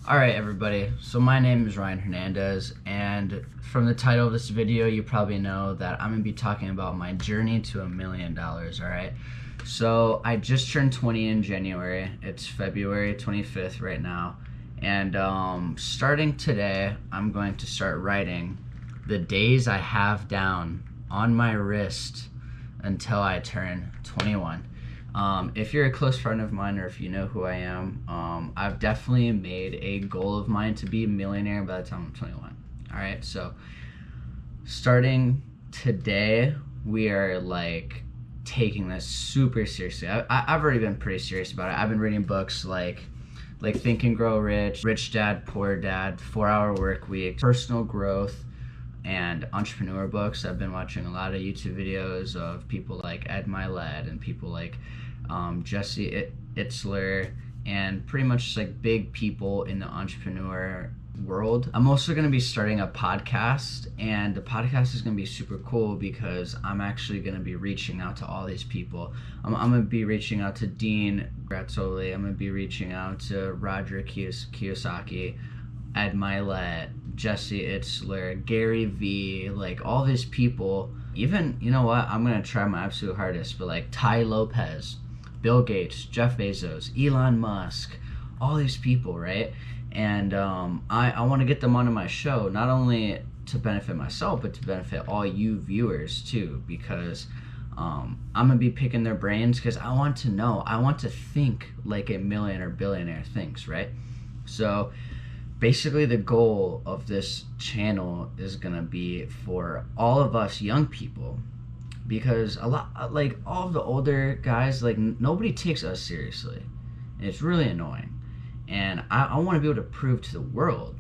Alright everybody, so my name is Ryan Hernandez, and from the title of this video you probably know that I'm going to be talking about my journey to $1 million, alright? So I just turned 20 in January. It's February 25th right now, and starting today I'm going to start writing the days I have down on my wrist until I turn 21. If you're a close friend of mine, or if you know who I am, I've definitely made a goal of mine to be a millionaire by the time I'm 21. Alright, so starting today, we are like taking this super seriously. I've already been pretty serious about it. I've been reading books like Think and Grow Rich, Rich Dad, Poor Dad, 4-Hour Work Week, personal growth, and entrepreneur books. I've been watching a lot of YouTube videos of people like Ed Milet and people like Jesse Itzler, and pretty much just like big people in the entrepreneur world. I'm also going to be starting a podcast, and the podcast is going to be super cool because I'm actually going to be reaching out to all these people. I'm going to be reaching out to Dean Gratzoli. I'm going to be reaching out to Roger Kiyosaki, Ed Milet, Jesse Itzler, Gary Vee, like all these people. Even, you know what, I'm going to try my absolute hardest, but like Tai Lopez, Bill Gates, Jeff Bezos, Elon Musk, all these people, right? And I want to get them onto my show, not only to benefit myself, but to benefit all you viewers too, because I'm going to be picking their brains because I want to know, I want to think like a millionaire, billionaire thinks, right? So basically the goal of this channel is going to be for all of us young people, because a lot, like all of the older guys, like nobody takes us seriously, and it's really annoying. And I want to be able to prove to the world,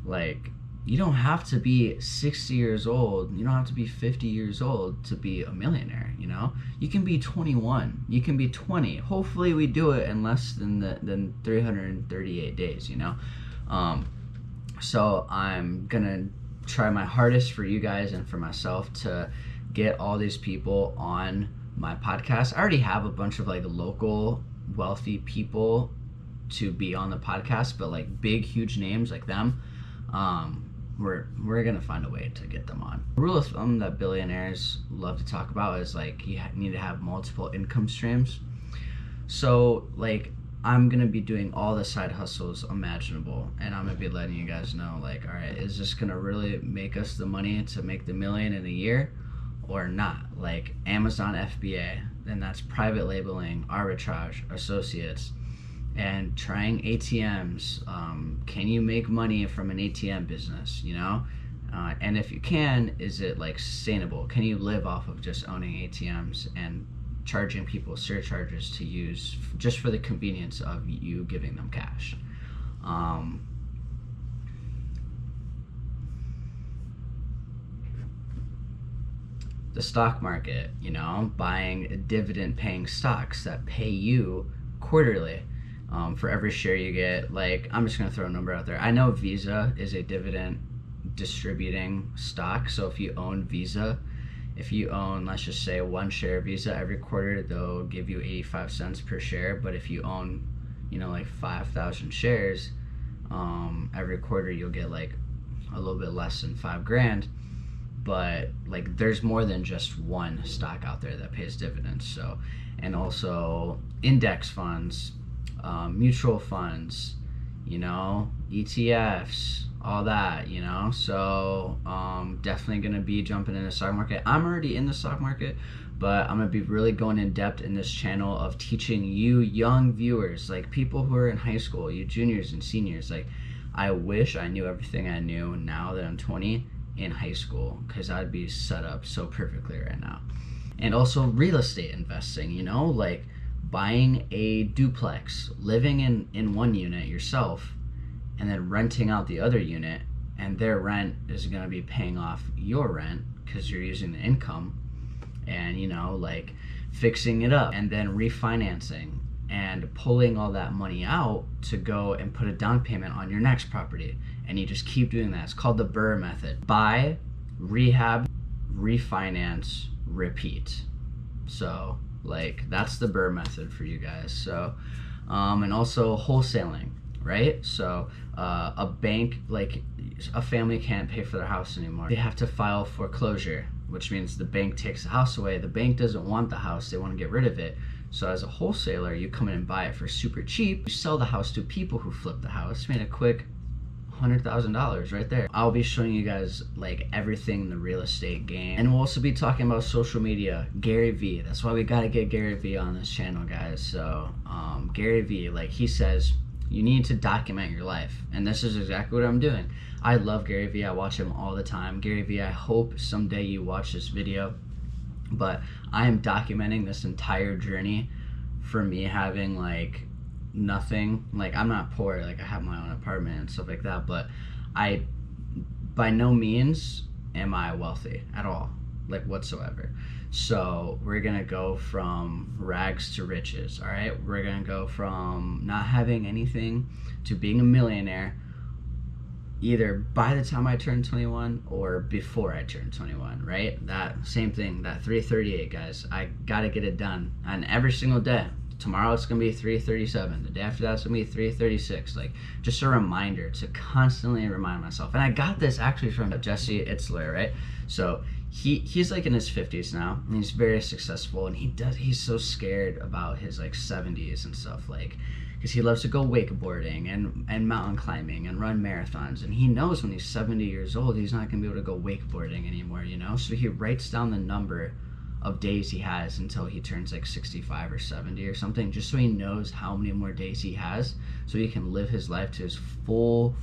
like, you don't have to be 60 years old, you don't have to be 50 years old to be a millionaire, you know? You can be 21, you can be 20. Hopefully we do it in less than 338 days, you know? So I'm gonna try my hardest for you guys and for myself to get all these people on my podcast. I already have a bunch of like local wealthy people to be on the podcast, but like big huge names like them, we're gonna find a way to get them on. The rule of thumb that billionaires love to talk about is like you need to have multiple income streams. So like I'm gonna be doing all the side hustles imaginable, and I'm gonna be letting you guys know, like, all right, is this gonna really make us the money to make the $1 million in a year or not? Like Amazon FBA, then that's private labeling, arbitrage, associates, and trying ATMs. Can you make money from an ATM business, you know? And if you can, is it like sustainable? Can you live off of just owning ATMs and charging people surcharges to use just for the convenience of you giving them cash? The stock market, you know, buying dividend paying stocks that pay you quarterly for every share you get. Like, I'm just gonna throw a number out there. I know Visa is a dividend distributing stock, so if you own Visa, if you own, let's just say, 1 share of Visa, every quarter they'll give you 85 cents per share. But if you own, you know, like 5,000 shares, every quarter you'll get like a little bit less than $5,000. But like there's more than just one stock out there that pays dividends. So, and also index funds, mutual funds, you know, ETFs, all that, you know. So definitely gonna be jumping in the stock market. I'm already in the stock market, but I'm gonna be really going in depth in this channel of teaching you young viewers, like people who are in high school, you juniors and seniors. Like, I wish I knew everything I knew now that I'm 20 in high school, because I'd be set up so perfectly right now. And also real estate investing, you know, like buying a duplex, living in one unit yourself, and then renting out the other unit, and their rent is going to be paying off your rent because you're using the income, and, you know, like fixing it up and then refinancing and pulling all that money out to go and put a down payment on your next property. And you just keep doing that. It's called the Burr method. Buy, rehab, refinance, repeat. So like that's the Burr method for you guys. So and also wholesaling. right? So a bank, like a family can't pay for their house anymore. They have to file foreclosure, which means the bank takes the house away. The bank doesn't want the house, they want to get rid of it. So as a wholesaler, you come in and buy it for super cheap. You sell the house to people who flip the house, made a quick $100,000 right there. I'll be showing you guys like everything in the real estate game, and we'll also be talking about social media. Gary Vee, that's why we got to get Gary Vee on this channel, guys. So Gary Vee, like he says, you need to document your life, and this is exactly what I'm doing. I love Gary Vee. I watch him all the time. Gary Vee, I hope someday you watch this video, but I am documenting this entire journey for me having like nothing. Like I'm not poor, like I have my own apartment and stuff like that, but I by no means am I wealthy at all, like whatsoever. So we're gonna go from rags to riches. All right, we're gonna go from not having anything to being a millionaire, either by the time I turn 21 or before I turn 21, right? That same thing, that 338, guys. I gotta get it done, and every single day. Tomorrow it's gonna be 337. The day after that it's gonna be 336. Like just a reminder to constantly remind myself. And I got this actually from Jesse Itzler, right? So he's like in his 50s now, and he's very successful, and he's so scared about his like 70s and stuff, like because he loves to go wakeboarding and mountain climbing and run marathons, and he knows when he's 70 years old he's not gonna be able to go wakeboarding anymore, you know. So he writes down the number of days he has until he turns like 65 or 70 or something, just so he knows how many more days he has, so he can live his life to his full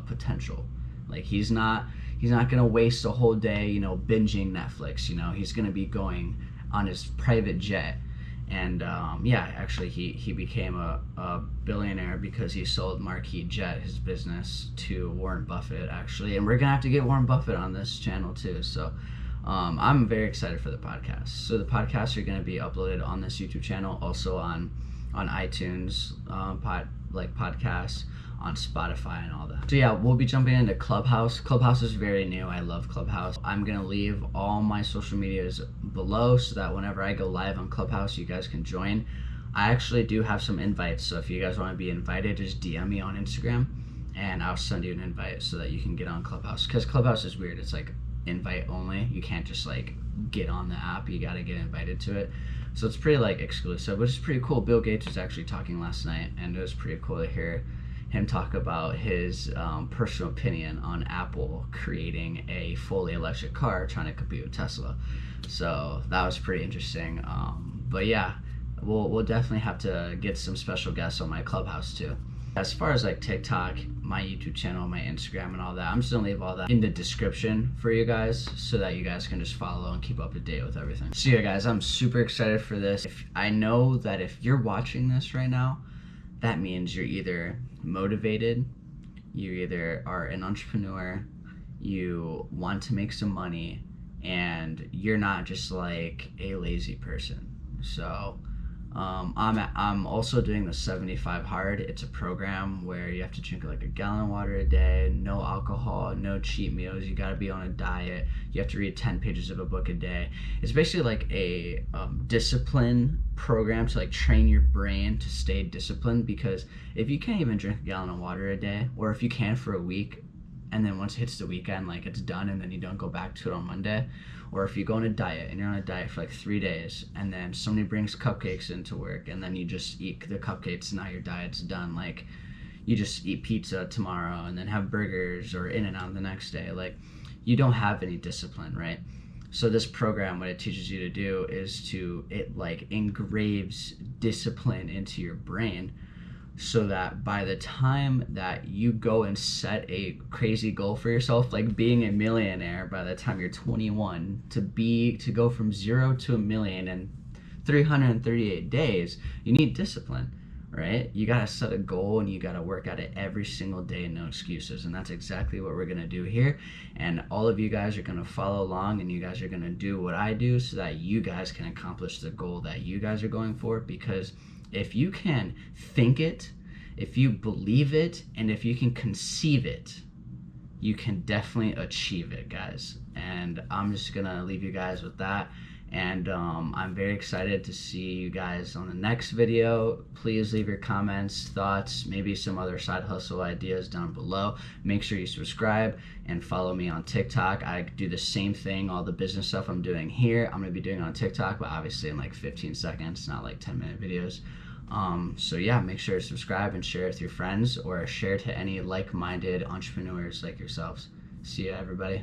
potential. Like he's not gonna waste a whole day, you know, binging Netflix, you know. He's gonna be going on his private jet. And yeah, actually he became a billionaire because he sold Marquis Jet, his business, to Warren Buffett, actually. And we're gonna have to get Warren Buffett on this channel too. So I'm very excited for the podcast. So the podcasts are going to be uploaded on this YouTube channel, also on iTunes, podcasts, on Spotify and all that. So yeah, we'll be jumping into Clubhouse. Clubhouse is very new. I love Clubhouse. I'm going to leave all my social medias below so that whenever I go live on Clubhouse, you guys can join. I actually do have some invites, so if you guys want to be invited, just DM me on Instagram and I'll send you an invite so that you can get on Clubhouse, because Clubhouse is weird. It's like invite only. You can't just like get on the app, you got to get invited to it. So it's pretty like exclusive, which is pretty cool. Bill Gates was actually talking last night, and it was pretty cool to hear him talk about his personal opinion on Apple creating a fully electric car trying to compete with Tesla. So that was pretty interesting. But yeah, we'll definitely have to get some special guests on my Clubhouse too. As far as like TikTok, my YouTube channel, my Instagram and all that, I'm just gonna leave all that in the description for you guys so that you guys can just follow and keep up to date with everything. So yeah guys, I'm super excited for this. I know that if you're watching this right now, that means you're either motivated, you either are an entrepreneur, you want to make some money, and you're not just like a lazy person. So I'm also doing the 75 hard. It's a program where you have to drink like a gallon of water a day, no alcohol, no cheat meals. You got to be on a diet. You have to read 10 pages of a book a day. It's basically like a discipline program to like train your brain to stay disciplined, because if you can't even drink a gallon of water a day, or if you can for a week, and then once it hits the weekend, like it's done, and then you don't go back to it on Monday. Or if you go on a diet and you're on a diet for like 3 days, and then somebody brings cupcakes into work, and then you just eat the cupcakes, and now your diet's done. Like you just eat pizza tomorrow and then have burgers or In-N-Out the next day. Like you don't have any discipline, right? So this program, what it teaches you to do is it like engraves discipline into your brain, so that by the time that you go and set a crazy goal for yourself, like being a millionaire by the time you're 21, to go from 0 to $1 million in 338 days, you need discipline, right? You gotta set a goal and you gotta work at it every single day, no excuses. And that's exactly what we're gonna do here. And all of you guys are gonna follow along, and you guys are gonna do what I do so that you guys can accomplish the goal that you guys are going for. Because if you can think it, if you believe it, and if you can conceive it, you can definitely achieve it, guys. And I'm just gonna leave you guys with that. And I'm very excited to see you guys on the next video. Please leave your comments, thoughts, maybe some other side hustle ideas down below. Make sure you subscribe and follow me on TikTok. I do the same thing, all the business stuff I'm doing here, I'm gonna be doing on TikTok, but obviously in like 15 seconds, not like 10-minute videos. So yeah, make sure to subscribe and share with your friends, or share to any like-minded entrepreneurs like yourselves. See ya, everybody.